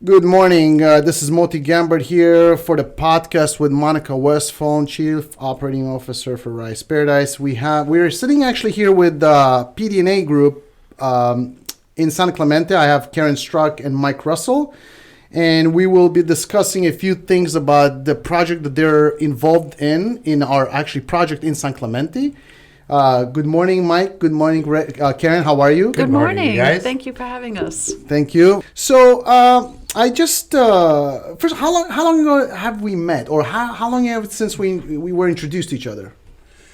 Good morning. This is Moti Gambert here for the podcast with Monica Westphal, Chief Operating Officer for Rice Paradise. We're sitting actually here with the PD&A group in San Clemente. I have Karen Struck and Mike Russell, and we will be discussing a few things about the project that they're involved in our actually project in San Clemente. Good morning, Mike. Good morning, Karen. How are you? Good morning, you guys. Thank you for having us. Thank you. So, I just first, how long ago have we met, or how long have since we were introduced to each other?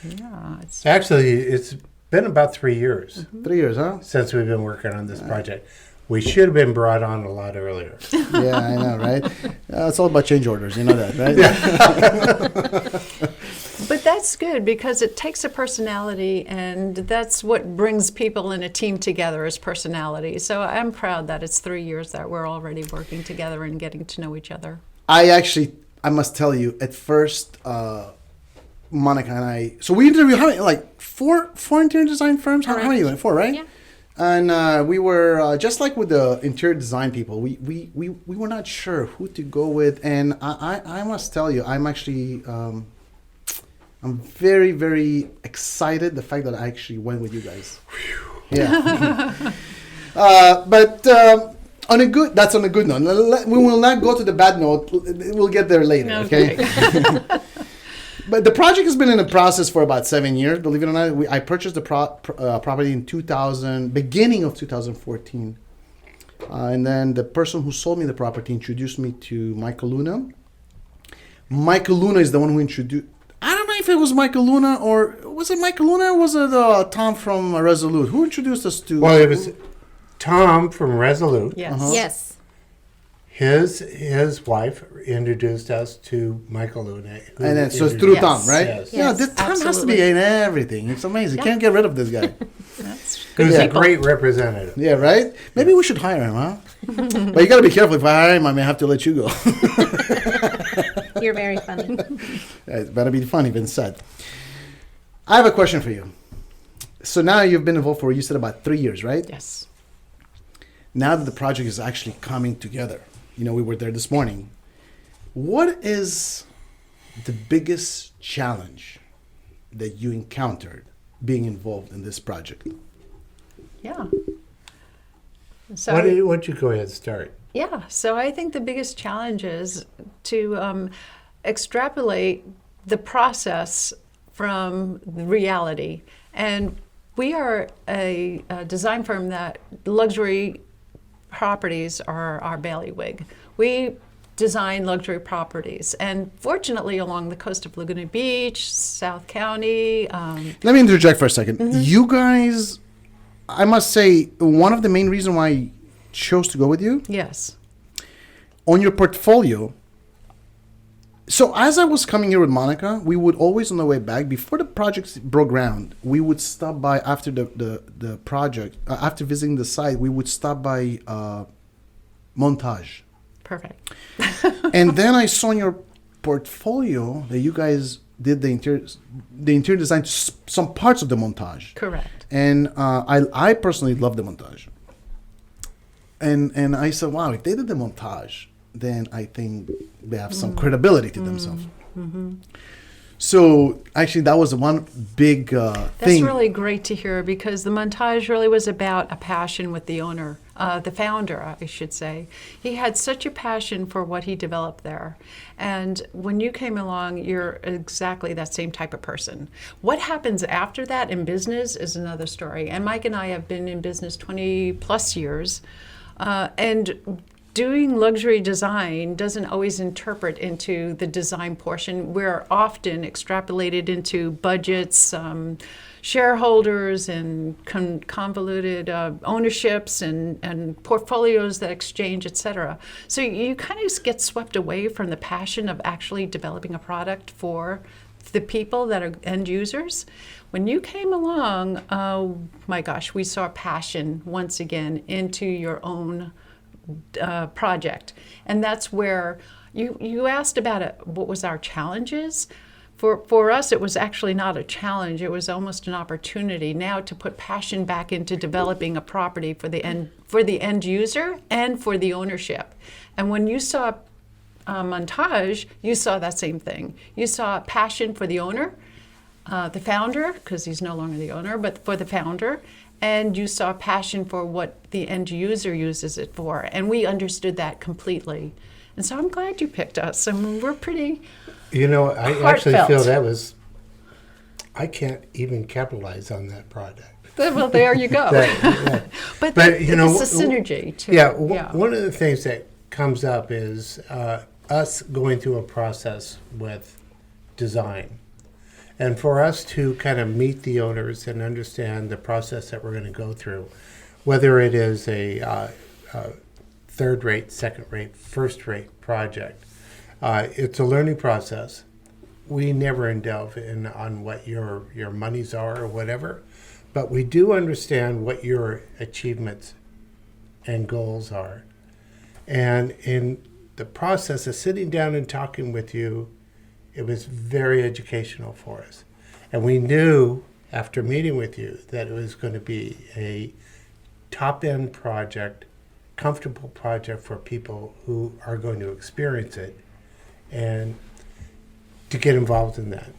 Yeah, It's been about 3 years 3 years, huh? since we've been working on this project. We should have been brought on a lot earlier. Yeah, I know, right? It's all about change orders, you know that, right? but that's good because it takes a personality, and that's what brings people in a team together is personality. So I'm proud that it's 3 years that we're already working together and getting to know each other. I must tell you, at first, Monica and I, so we interviewed four interior design firms. How many? Four, right? Yeah. And we were just like with the interior design people. We were not sure who to go with, and I must tell you, I'm actually I'm very, very excited the fact that I actually went with you guys. Yeah. But that's on a good note. We will not go to the bad note. We'll get there later. Okay. But the project has been in the process for about 7 years. Believe it or not, I purchased the property in beginning of 2014, and then the person who sold me the property introduced me to Michael Luna. Michael Luna is the one who introduced. I don't know if it was Michael Luna or was it Michael Luna or was it Tom from Resolute? Who introduced us to? Well, it was Tom from Resolute. Yes. Uh-huh. Yes. His wife introduced us to Michael Luna. And then, so it's through Yes. Tom, right? Yes. Yeah, Yes, Tom has to absolutely. be in everything. It's amazing. Yeah. Can't get rid of this guy. That's Who's good a people. great representative. Yeah, right? Maybe we should hire him, huh? But you got to be careful. If I hire him, I may have to let you go. You're very funny. It better be funny, been said. I have a question for you. So now you've been involved for, you said, about 3 years, right? Yes. Now that the project is actually coming together, we were there this morning. What is the biggest challenge that you encountered being involved in this project? Yeah. So Why don't you go ahead and start? Yeah, so I think the biggest challenge is to extrapolate the process from reality. And we are a design firm that luxury properties are our bailiwick. We design luxury properties, and fortunately along the coast of Laguna Beach, South County. Let me interject for a second. Mm-hmm. You guys, I must say, one of the main reasons why I chose to go with you, Yes. on your portfolio. So as I was coming here with Monica, we would always on the way back, before the project broke ground, we would stop by after the project, after visiting the site, we would stop by Montage. Perfect. And then I saw in your portfolio that you guys did the interior design to some parts of the Montage. Correct. And I personally love the Montage. And I said, wow, if they did the Montage, then I think they have some credibility to themselves. Mm-hmm. So actually, that was one big That's thing. really great to hear because the Montage really was about a passion with the owner, the founder, I should say. He had such a passion for what he developed there. And when you came along, you're exactly that same type of person. What happens after that in business is another story. And Mike and I have been in business 20 plus years. And doing luxury design doesn't always interpret into the design portion. We're often extrapolated into budgets, shareholders, and convoluted ownerships and portfolios that exchange, et cetera. So you kind of get swept away from the passion of actually developing a product for the people that are end users. When you came along, oh my gosh, we saw passion once again into your own project. And that's where you asked about it, what was our challenges. For us, it was actually not a challenge. It was almost an opportunity now to put passion back into developing a property for the end user and for the ownership. And when you saw Montage, you saw that same thing. You saw passion for the owner, the founder, because he's no longer the owner, but for the founder, and you saw passion for what the end user uses it for. And we understood that completely. And so I'm glad you picked us. And we're pretty I actually heartfelt. feel that was, I can't even capitalize on that project. Well, there you go. But But, it's a synergy too. One of the things that comes up is us going through a process with design. And for us to kind of meet the owners and understand the process that we're going to go through, whether it is a third-rate, second-rate, first-rate project, it's a learning process. We never delve in on what your monies are or whatever, but we do understand what your achievements and goals are. And in the process of sitting down and talking with you, it was very educational for us. And we knew after meeting with you that it was going to be a top-end project, comfortable project for people who are going to experience it and to get involved in that.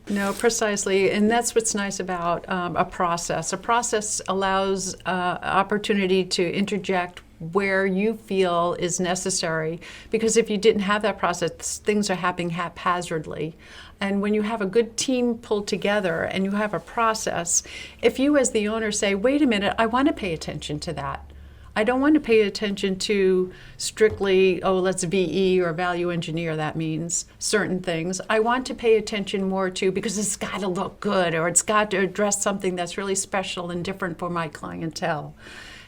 No, precisely. And that's what's nice about a process. A process allows opportunity to interject where you feel is necessary, because if you didn't have that process, things are happening haphazardly. And when you have a good team pulled together and you have a process, if you as the owner say, wait a minute, I want to pay attention to that. I don't want to pay attention to strictly, let's VE or value engineer, that means certain things. I want to pay attention more to, because it's got to look good, or it's got to address something that's really special and different for my clientele.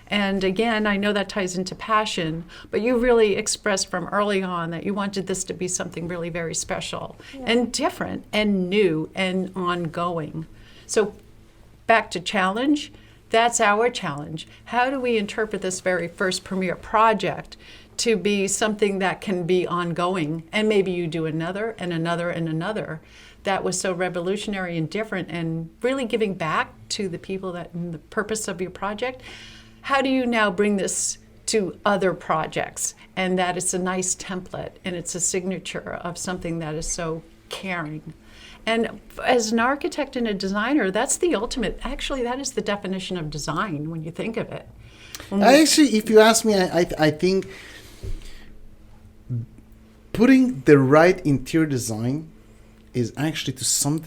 And again, I know that ties into passion, but you really expressed from early on that you wanted this to be something really very special and different and new and ongoing. So back to challenge, that's our challenge. How do we interpret this very first premiere project to be something that can be ongoing? And maybe you do another and another and another. That was so revolutionary and different and really giving back to the people that in the purpose of your project. How do you now bring this to other projects? And that it's a nice template and it's a signature of something that is so caring. And as an architect and a designer, that's the ultimate, actually that is the definition of design when you think of it. Actually, if you ask me, I think putting the right interior design is actually to some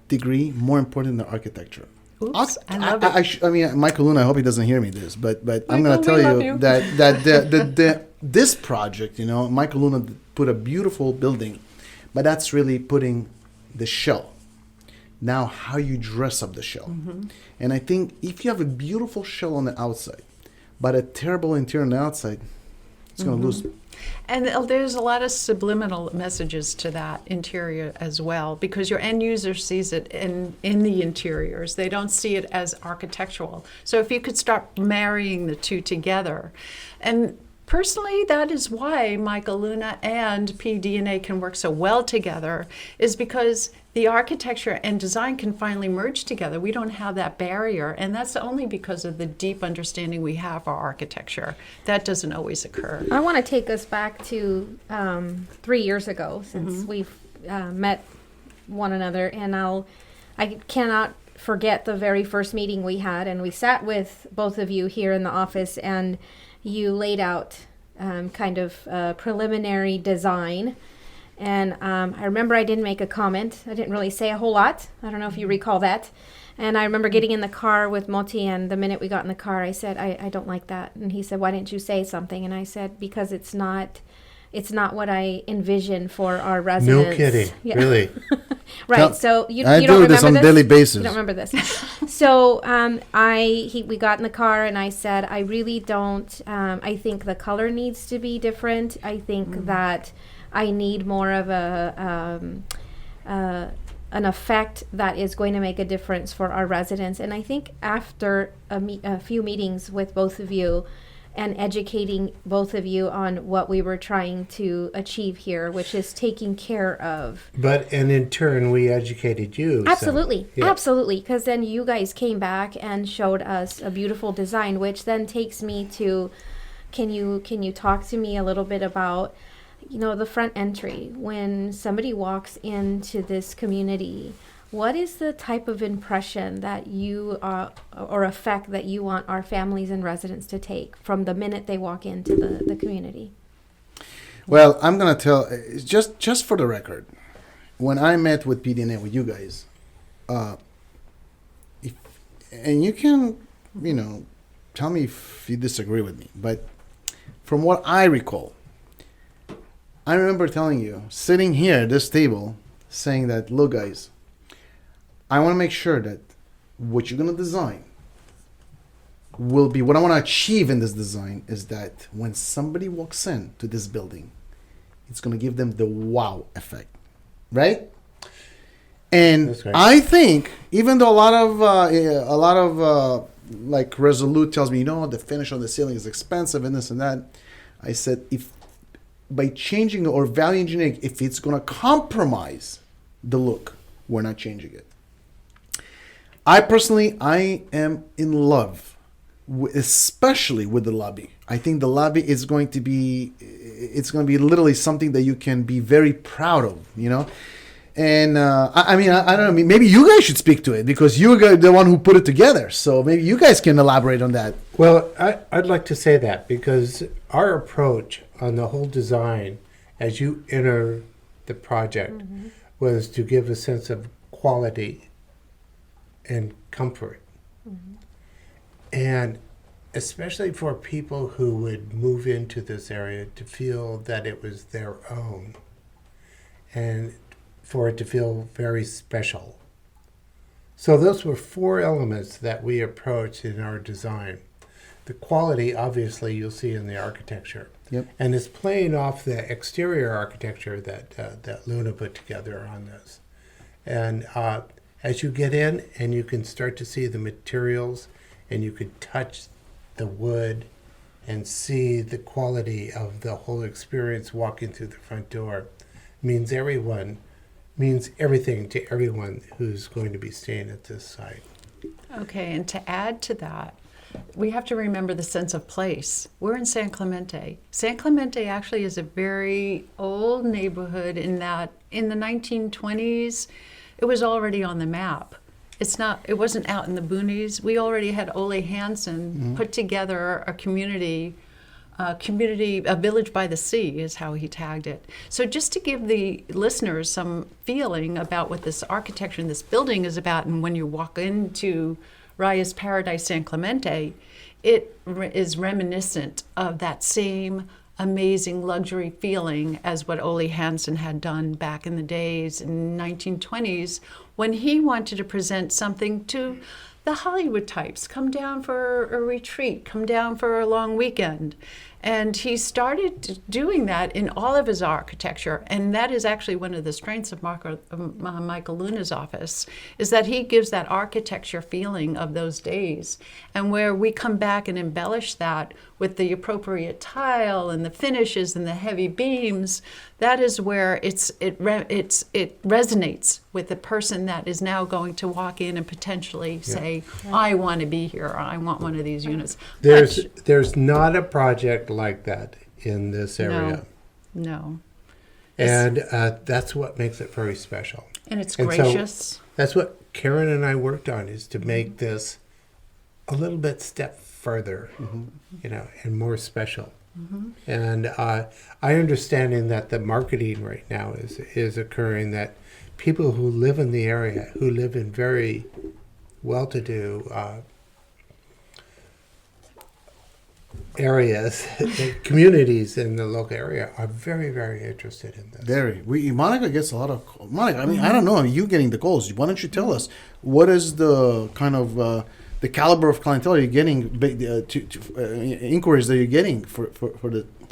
degree more important than architecture. Oops, I love it. I mean, Michael Luna, I hope he doesn't hear me this, but I'm going to Michael, tell we you love that this project, Michael Luna put a beautiful building, but that's really putting the shell. Now, how you dress up the shell. Mm-hmm. And I think if you have a beautiful shell on the outside, but a terrible interior on the outside, it's going to lose. And there's a lot of subliminal messages to that interior as well, because your end user sees it in the interiors. They don't see it as architectural. So if you could start marrying the two together. And personally, that is why Michael Luna and PD&A can work so well together, is because the architecture and design can finally merge together. We don't have that barrier, and that's only because of the deep understanding we have for architecture. That doesn't always occur. I want to take us back to 3 years ago, since we've met one another, and I cannot forget the very first meeting we had, and we sat with both of you here in the office, and you laid out kind of preliminary design. And I remember I didn't make a comment. I didn't really say a whole lot. I don't know if you recall that. And I remember getting in the car with Moti, and the minute we got in the car, I said, I don't like that. And he said, why didn't you say something? And I said, because it's not what I envion for our residents. No kidding, really. Right. So you I don't do this on a daily basis. You don't remember this. So we got in the car, and I said, I really don't. I think the color needs to be different. I think that I need more of an effect that is going to make a difference for our residents. And I think after a few meetings with both of you, and educating both of you on what we were trying to achieve here, which is taking care of. And in turn, we educated you. Absolutely, So, yeah. absolutely. Because then you guys came back and showed us a beautiful design, which then takes me to, can you talk to me a little bit about, the front entry when somebody walks into this community? What is the type of impression that you or effect that you want our families and residents to take from the minute they walk into the community? Well, I'm gonna tell just for the record, when I met with PD&A with you guys, and you can, tell me if you disagree with me, but from what I recall, I remember telling you, sitting here at this table, saying that, look, guys, I want to make sure that what you're going to design will be, what I want to achieve in this design is that when somebody walks in to this building, it's going to give them the wow effect, right? And That's right. I think, even though a lot of like Resolute tells me, the finish on the ceiling is expensive and this and that, I said, if by changing or value engineering, if it's going to compromise the look, we're not changing it. I am in love, especially with the lobby. I think the lobby is going to be literally something that you can be very proud of, And I don't know. Maybe you guys should speak to it because you're the one who put it together. So maybe you guys can elaborate on that. Well, I'd like to say that because our approach on the whole design as you enter the project was to give a sense of quality and comfort. And especially for people who would move into this area to feel that it was their own and for it to feel very special. So those were 4 elements that we approached in our design. The quality, obviously, you'll see in the architecture. Yep. And it's playing off the exterior architecture that Luna put together on this. And as you get in and you can start to see the materials and you could touch the wood and see the quality of the whole experience walking through the front door means everything to everyone who's going to be staying at this site. Okay, and to add to that, we have to remember the sense of place. We're in San Clemente. San Clemente actually is a very old neighborhood in that in the 1920s, it was already on the map. It wasn't out in the boonies. We already had Ole Hansen put together a community, a village by the sea is how he tagged it. So just to give the listeners some feeling about what this architecture and this building is about, and when you walk into Raya's Paradise San Clemente, it is reminiscent of that same amazing luxury feeling as what Ole Hansen had done back in the days in the 1920s when he wanted to present something to the Hollywood types, come down for a retreat, come down for a long weekend. And he started doing that in all of his architecture. And that is actually one of the strengths of Michael Luna's office, is that he gives that architecture feeling of those days. And where we come back and embellish that with the appropriate tile and the finishes and the heavy beams, that is where it resonates with the person that is now going to walk in and potentially say, I want to be here, or I want one of these units. There's not a project like that in this area. No. And that's what makes it very special. And it's And gracious. so that's what Karen and I worked on, is to make this a little bit step further, and more special. And I understanding that the marketing right now is occurring, that people who live in the area, who live in very well-to-do areas, communities in the local area are very, very interested in this. Monica gets a lot of. Monica, I don't know. You getting the calls? Why don't you tell us what is the kind of the caliber of clientele you're getting, inquiries that you're getting for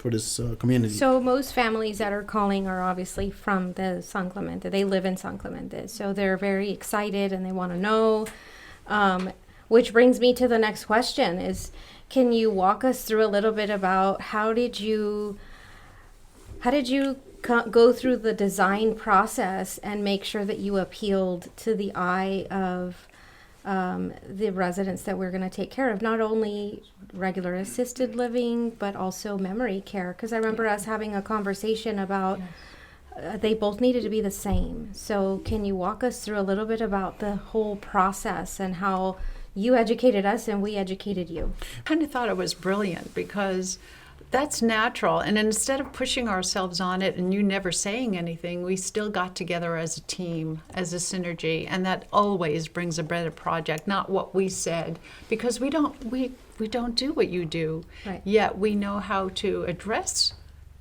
this community? So most families that are calling are obviously from the San Clemente. They live in San Clemente, so they're very excited and they want to know. Which brings me to the next question: is can you walk us through a little bit about how did you go through the design process and make sure that you appealed to the eye of the residents that we're going to take care of, not only regular assisted living, but also memory care? Because I remember us having a conversation about they both needed to be the same. So can you walk us through a little bit about the whole process and how you educated us and we educated you? I kind of thought it was brilliant because that's natural. And instead of pushing ourselves on it and you never saying anything, we still got together as a team, as a synergy. And that always brings a better project, not what we said, because we don't do what you do. Right. Yet we know how to address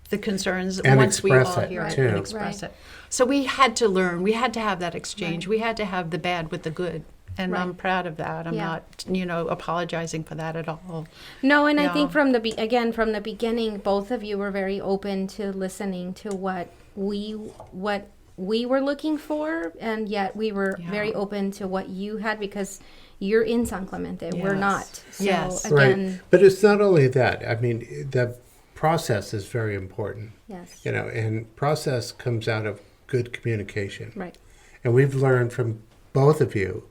the concerns And once we all express it, hear it too. and express Right. it. So we had to learn. We had to have that exchange. Right. We had to have the bad with the good. And Right. I'm proud of that. I'm Yeah. not, apologizing for that at all. No, and I Yeah. think from the beginning, both of you were very open to listening to what we were looking for, and yet we were Yeah. very open to what you had, because you're in San Clemente, we're Yes. not. So Yes. again, Right. But it's not only that. I mean, the process is very important. yes, And process comes out of good communication. right, And we've learned from both of you,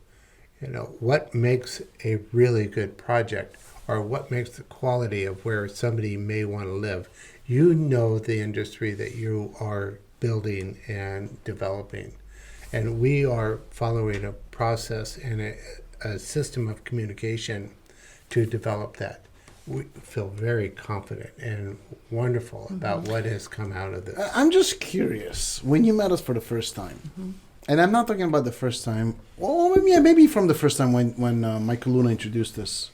what makes a really good project, or what makes the quality of where somebody may want to live. You know the industry that you are building and developing. And we are following a process and a system of communication to develop that. We feel very confident and wonderful about what has come out of this. I'm just curious. When you met us for the first time, and I'm not talking about the first time. Well, maybe from the first time when Michael Luna introduced us.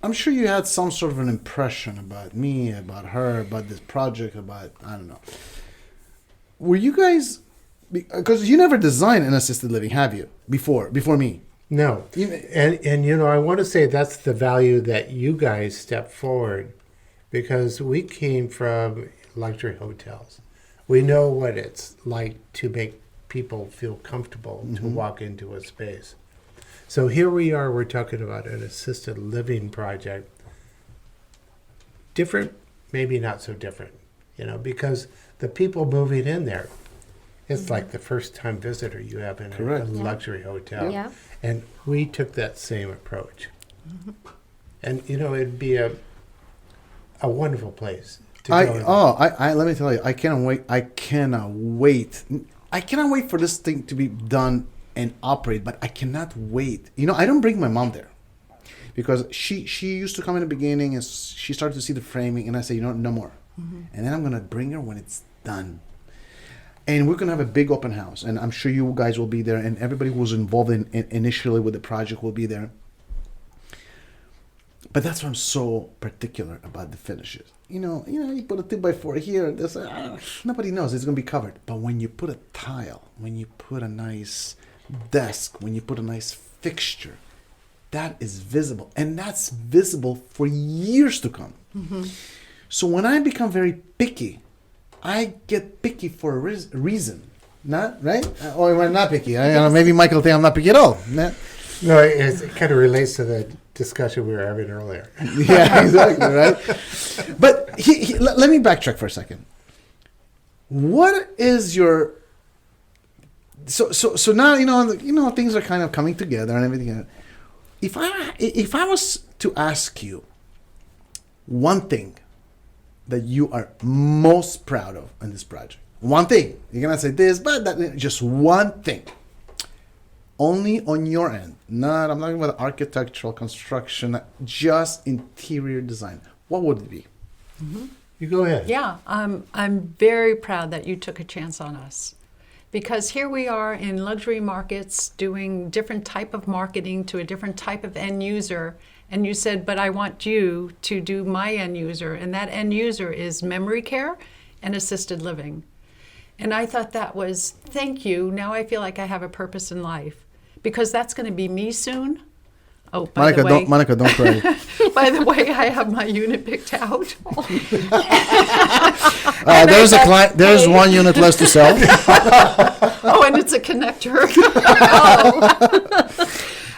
I'm sure you had some sort of an impression about me, about her, about this project, about, I don't know. Were you guys, because you never designed an assisted living, have you? Before me. No. And I want to say that's the value that you guys stepped forward, because we came from luxury hotels. We know what it's like to make people feel comfortable to walk into a space. So here we are, we're talking about an assisted living project. Different, maybe not so different, because the people moving in there, it's like the first time visitor you have in a Correct. luxury hotel. yeah, And we took that same approach. And, it'd be a wonderful place to go. Let me tell you, I cannot wait. I cannot wait for this thing to be done and operate, but I cannot wait. I don't bring my mom there because she used to come in the beginning and she started to see the framing, and I say, no more. And then I'm going to bring her when it's done. And we're going to have a big open house, and I'm sure you guys will be there, and everybody who was involved initially with the project will be there. But that's why I'm so particular about the finishes. You put a 2x4 here, this, nobody knows it's going to be covered. But when you put a tile, when you put a nice desk, when you put a nice fixture, that is visible. And that's visible for years to come. So when I become very picky, I get picky for a reason. Not, right? Or am I not picky? Maybe Michael will think I'm not picky at all. No, it kind of relates to the discussion we were having earlier. Yeah, exactly, right? But let me backtrack for a second. What is your... So now, things are kind of coming together and everything. If I was to ask you one thing that you are most proud of in this project, one thing, you're gonna say this, but that, just one thing, only on your end. I'm not talking about architectural construction, just interior design. What would it be? You go ahead. Yeah, I'm very proud that you took a chance on us, because here we are in luxury markets doing different type of marketing to a different type of end user, and you said, but I want you to do my end user, and that end user is memory care and assisted living. And I thought that was, thank you, now I feel like I have a purpose in life, because that's going to be me soon. Oh, by the way, Monica, don't cry. by the way, I have my unit picked out. There's a client. There's one unit less to sell. Oh, and it's a connector.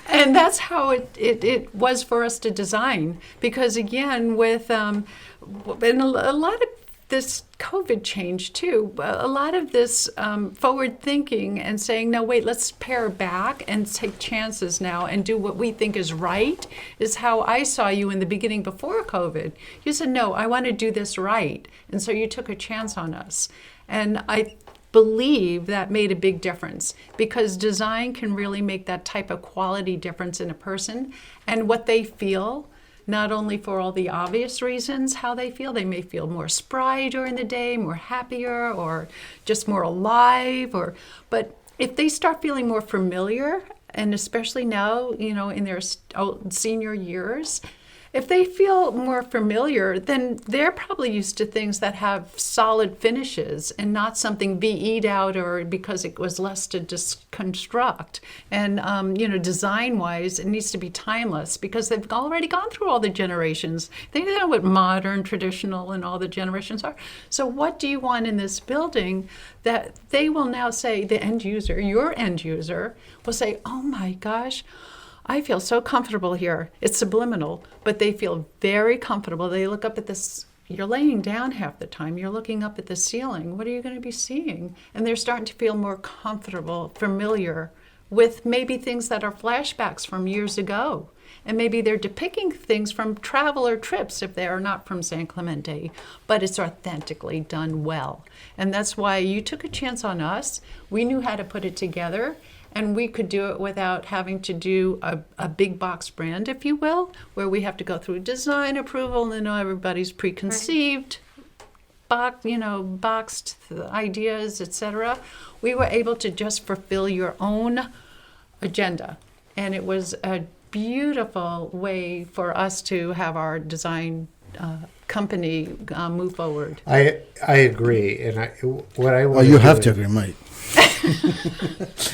And that's that's how it was for us to design. Because again, with and a lot of this COVID change too, a lot of this forward thinking and saying, no, wait, let's pare back and take chances now and do what we think is right, is how I saw you in the beginning before COVID. You said, no, I want to do this right. And so you took a chance on us. And I believe that made a big difference, because design can really make that type of quality difference in a person and what they feel. Not only for all the obvious reasons how they feel. They may feel more spry during the day, more happier, or just more alive. But if they start feeling more familiar, and especially now, in their senior years, if they feel more familiar, then they're probably used to things that have solid finishes and not something VE'd out or because it was less to construct. And, design-wise, it needs to be timeless because they've already gone through all the generations. They know what modern, traditional, and all the generations are. So what do you want in this building that they will now say, the end user, your end user, will say, oh my gosh, I feel so comfortable here. It's subliminal, but they feel very comfortable. They look up at this. You're laying down half the time. You're looking up at the ceiling. What are you going to be seeing? And they're starting to feel more comfortable, familiar with maybe things that are flashbacks from years ago. And maybe they're depicting things from travel or trips if they are not from San Clemente, but it's authentically done well. And that's why you took a chance on us. We knew how to put it together. And we could do it without having to do a big box brand, if you will, where we have to go through design approval and everybody's preconceived, boxed ideas, etc. We were able to just fulfill your own agenda. And it was a beautiful way for us to have our design company move forward. I agree. And what I want Oh, you have to agree, mate.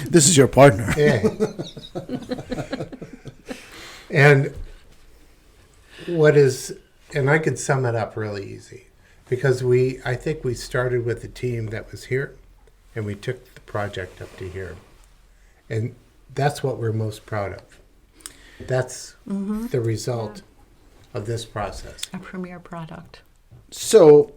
This is your partner. Yeah. And I could sum it up really easy, because I think we started with a team that was here, and we took the project up to here. And that's what we're most proud of. That's the result of this process. A premier product. So,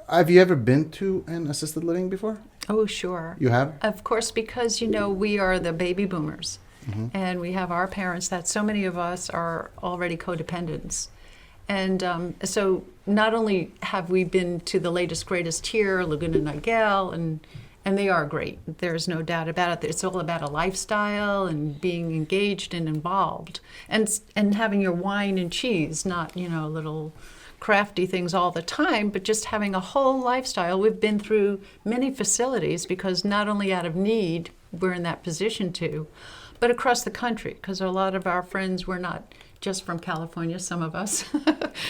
have you ever been to an assisted living before? Oh, sure. You have? Of course, because, we are the baby boomers. And we have our parents that so many of us are already codependents. And so not only have we been to the latest, greatest here, Laguna Niguel, and they are great. There's no doubt about it. It's all about a lifestyle and being engaged and involved. And having your wine and cheese, not, little crafty things all the time, but just having a whole lifestyle. We've been through many facilities because not only out of need, we're in that position to, but across the country, because a lot of our friends were not just from California, some of us.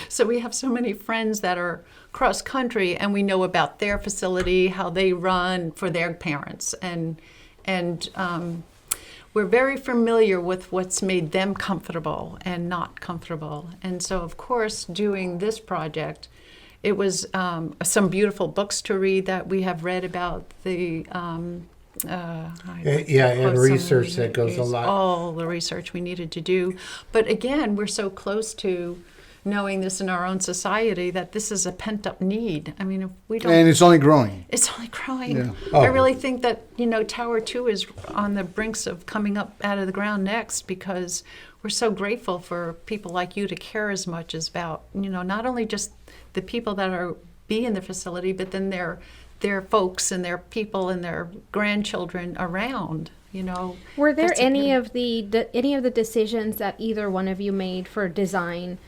So we have so many friends that are cross country, and we know about their facility, how they run for their parents, and we're very familiar with what's made them comfortable and not comfortable. And so, of course, doing this project, it was some beautiful books to read that we have read about the and research that goes a lot. All the research we needed to do. But again, we're so close to knowing this in our own society that this is a pent-up need. I mean, if we don't... And it's only growing. It's only growing. Yeah. Oh. I really think that, Tower 2 is on the brinks of coming up out of the ground next, because we're so grateful for people like you to care as much as about, not only just the people that be in the facility, but then their folks and their people and their grandchildren around. Were there That's any of the decisions that either one of you made for design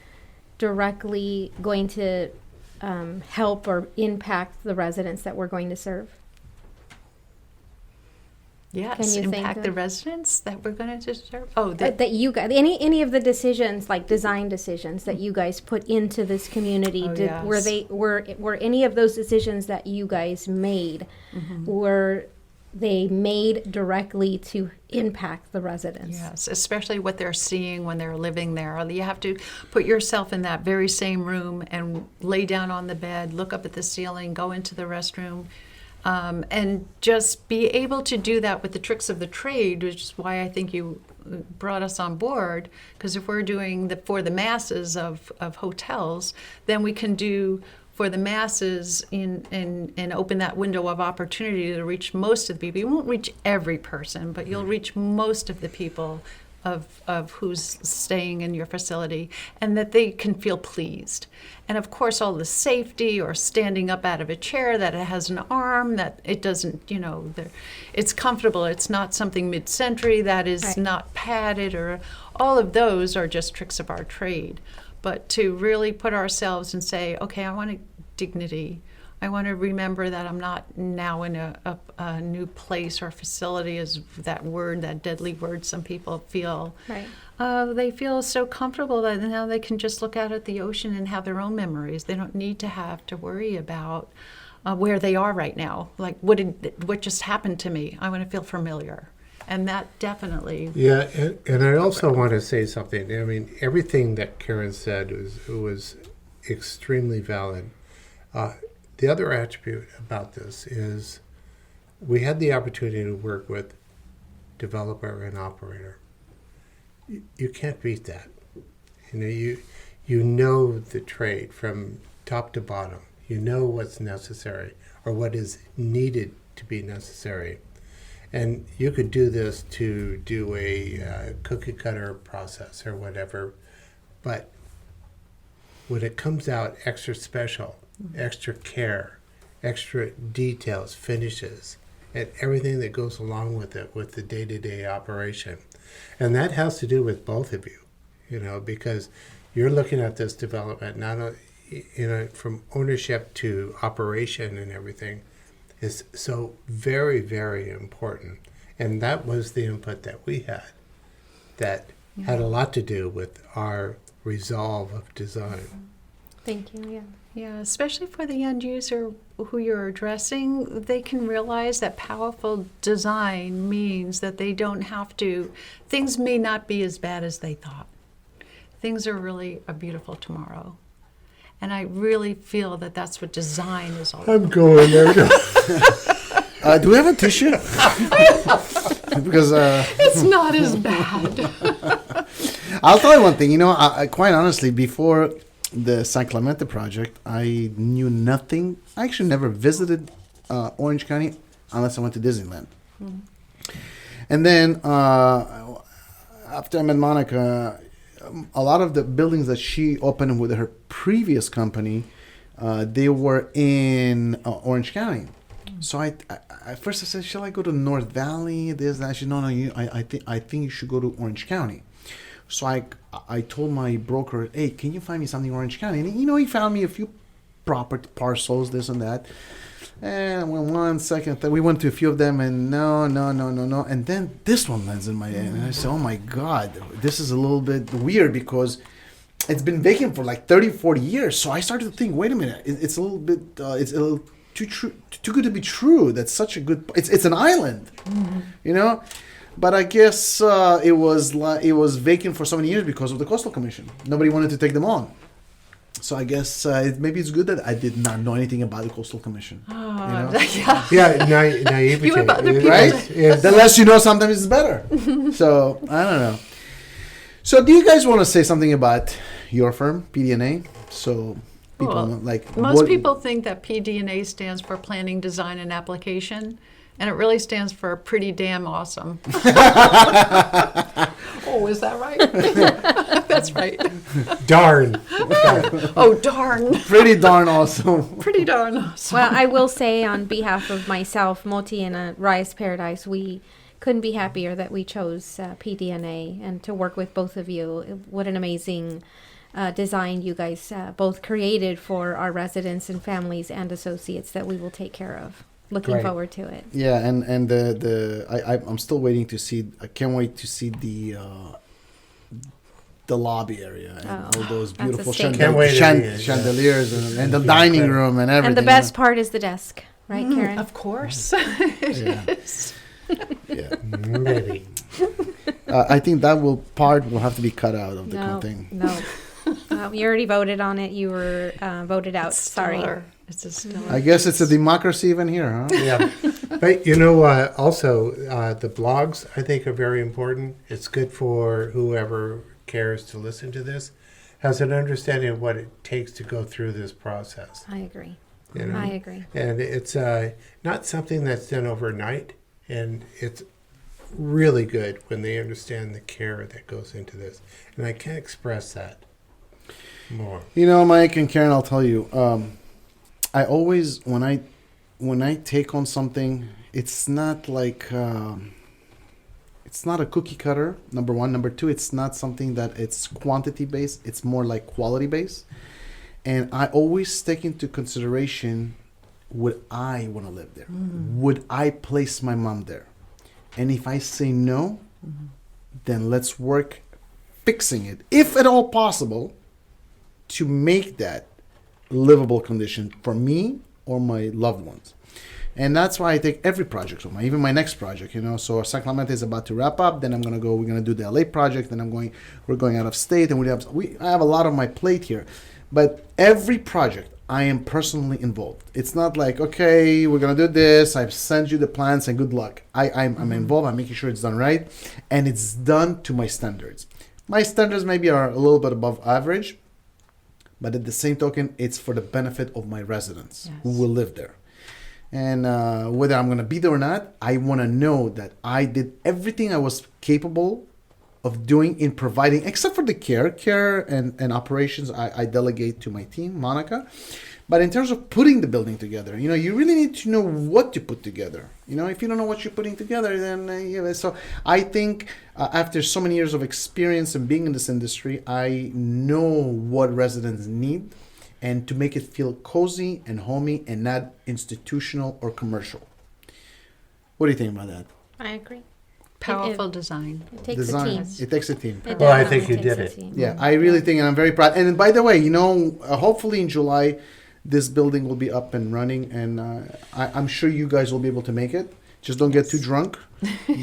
directly going to help or impact the residents that we're going to serve? Yes, Can you think impact of- the residents that we're going to serve. Oh, That you guys, any of the decisions, like design decisions that you guys put into this community, Oh, were yes. were any of those decisions that you guys made, were they made directly to impact the residents? yes, especially what they're seeing when they're living there. You have to put yourself in that very same room and lay down on the bed, look up at the ceiling, go into the restroom. And just be able to do that with the tricks of the trade, which is why I think you brought us on board, because if we're doing for the masses of hotels, then we can do for the masses and open that window of opportunity to reach most of the people. You won't reach every person, but you'll reach most of the people of who's staying in your facility, and that they can feel pleased. And of course, all the safety, or standing up out of a chair, that it has an arm, that it doesn't, it's comfortable. It's not something mid-century that is Right. not padded, or all of those are just tricks of our trade. But to really put ourselves and say, okay, I want dignity. I want to remember that I'm not now in a new place or facility, is that word, that deadly word some people feel. Right. They feel so comfortable that now they can just look out at the ocean and have their own memories. They don't need to have to worry about where they are right now. Like, what just happened to me? I want to feel familiar. And that definitely... Yeah, and I also want to say something. I mean, everything that Karen said was extremely valid. The other attribute about this is we had the opportunity to work with developer and operator. You can't beat that. You know the trade from top to bottom. You know what's necessary, or what is needed to be necessary. And you could do this to do a cookie cutter process or whatever, but when it comes out extra special, extra care, extra details, finishes, and everything that goes along with it, with the day-to-day operation. And that has to do with both of you, because you're looking at this development, not from ownership to operation and everything, is so very, very important. And that was the input that we had that had a lot to do with our resolve of design. Thank you. Yeah. Yeah, especially for the end user who you're addressing, they can realize that powerful design means that they don't have to, things may not be as bad as they thought. Things are really a beautiful tomorrow. And I really feel that that's what design is all about. I'm going there. Do we have a tissue? Because It's not as bad. I'll tell you one thing. I quite honestly, before the San Clemente project, I knew nothing. I actually never visited Orange County unless I went to Disneyland. Mm-hmm. And then after I met Monica, a lot of the buildings that she opened with her previous company, they were in Orange County. So I at first I said, shall I go to North Valley? This, that. She said, no, I think you should go to Orange County. So I told my broker, hey, can you find me something in Orange County? And he found me a few property parcels, this and that. And one second, we went to a few of them, and no. And then this one lands in my head. And I said, oh my God, this is a little bit weird because it's been vacant for like 30, 40 years. So I started to think, wait a minute, it's a little bit, it's a little too good to be true. That's such a good, it's an island, But I guess it was vacant for so many years because of the Coastal Commission. Nobody wanted to take them on. So I guess maybe it's good that I did not know anything about the Coastal Commission. Yeah. Yeah, naivety. You have other people Right? Is- The less you know, sometimes it's better. So I don't know. So do you guys want to say something about your firm, PD&A? So people Well, most people think that PD&A stands for Planning, Design, and Application, and it really stands for Pretty Damn Awesome. Oh, is that right? That's right. Darn. Oh, darn. pretty darn awesome. Pretty darn awesome. Well, I will say on behalf of myself, Moti, and Raya's Paradise, we couldn't be happier that we chose PD&A and to work with both of you. What an amazing design you guys both created for our residents and families and associates that we will take care of. Looking Right. forward to it. Yeah, and I'm still waiting to see. I can't wait to see the lobby area and all those that's a beautiful statement. Can't wait to- chandeliers and the Be dining incredible. room and everything. And the best part is the desk, right, Karen? Of course. Yeah. It is. Yeah. Maybe. I think that part will have to be cut out of the No, thing. no. You already voted on it. You were voted out. It's Sorry. stellar. It's a stellar. I guess it's a democracy even here, huh? Yeah. But, also, the blogs, I think, are very important. It's good for whoever cares to listen to this, has an understanding of what it takes to go through this process. I agree. You know? I agree. And it's not something that's done overnight, and it's really good when they understand the care that goes into this. And I can't express that more. Mike and Karen, I'll tell you, I always, when I take on something, it's not like, it's not a cookie cutter, number one. Number two, it's not something that it's quantity based. It's more like quality based. And I always take into consideration, would I want to live there? Would I place my mom there? And if I say no, then let's work fixing it, if at all possible, to make that livable condition for me or my loved ones. And that's why I take every project on even my next project, So San Clemente is about to wrap up. Then we're going to do the LA project. Then we're going out of state, and I have a lot on my plate here. But every project, I am personally involved. It's not like, okay, we're going to do this. I've sent you the plans and good luck. I'm involved. I'm making sure it's done right. And it's done to my standards. My standards maybe are a little bit above average. But at the same token, it's for the benefit of my residents who will live there. And whether I'm going to be there or not, I want to know that I did everything I was capable of doing in providing, except for the care and operations, I delegate to my team, Monica. But in terms of putting the building together, you really need to know what to put together. If you don't know what you're putting together, then so I think after so many years of experience and being in this industry, I know what residents need, and to make it feel cozy and homey and not institutional or commercial. What do you think about that? I agree. Powerful design. It takes Design. a team. It takes a team. It Well, I definitely think you takes did a it. team. Yeah, I really think, and I'm very proud. And by the way, hopefully in July, this building will be up and running, and I'm sure you guys will be able to make it. Just don't get too drunk,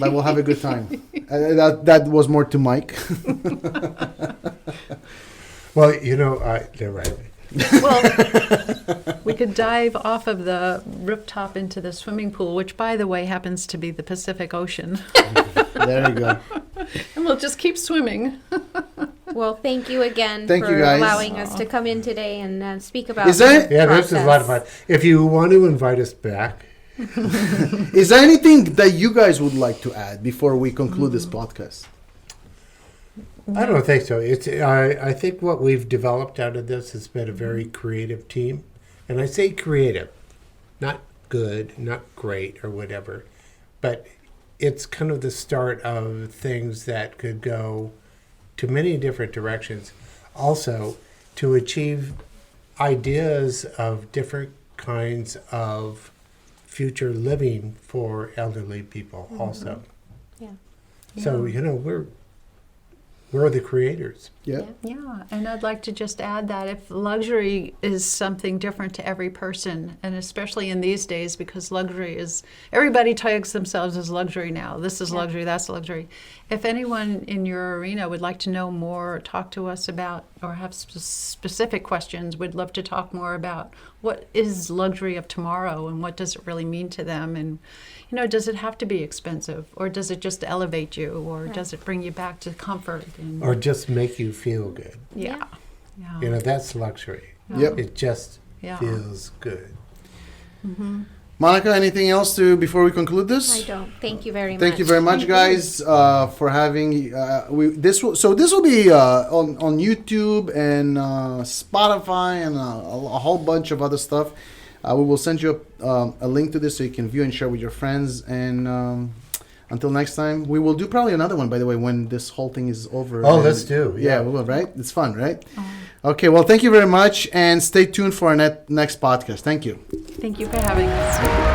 but we'll have a good time. That was more to Mike. Well, they're right. Well, we could dive off of the rooftop into the swimming pool, which, by the way, happens to be the Pacific Ocean. There you go. And we'll just keep swimming. Well, thank you again Thank for you, guys. allowing us to come in today and speak about Is there- the Yeah, this is a lot of fun. process. If you want to invite us back, Is there anything that you guys would like to add before we conclude this podcast? I don't think so. I think what we've developed out of this has been a very creative team. And I say creative, not good, not great or whatever, but it's kind of the start of things that could go to many different directions. Also, to achieve ideas of different kinds of future living for elderly people also. Yeah. So, we're the creators. Yeah. Yeah, and I'd like to just add that if luxury is something different to every person, and especially in these days, because luxury is, everybody tags themselves as luxury now. This is luxury, that's luxury. If anyone in your arena would like to know more, or talk to us about, or have specific questions, we'd love to talk more about what is luxury of tomorrow and what does it really mean to them, and does it have to be expensive, or does it just elevate you, or does it bring you back to comfort? And, Or just make you feel good. yeah. That's luxury. Yep. It just Yeah. feels good. Monica, anything else before we conclude this? I don't. Thank you very much. Thank you very much, guys, for having this. This will be on YouTube and Spotify and a whole bunch of other stuff. We will send you a link to this so you can view and share with your friends. And until next time, we will do probably another one, by the way, when this whole thing is over. Oh, And- let's do. Yeah, we will, right? It's fun, right? Okay, well, thank you very much, and stay tuned for our next podcast. Thank you. Thank you for having us.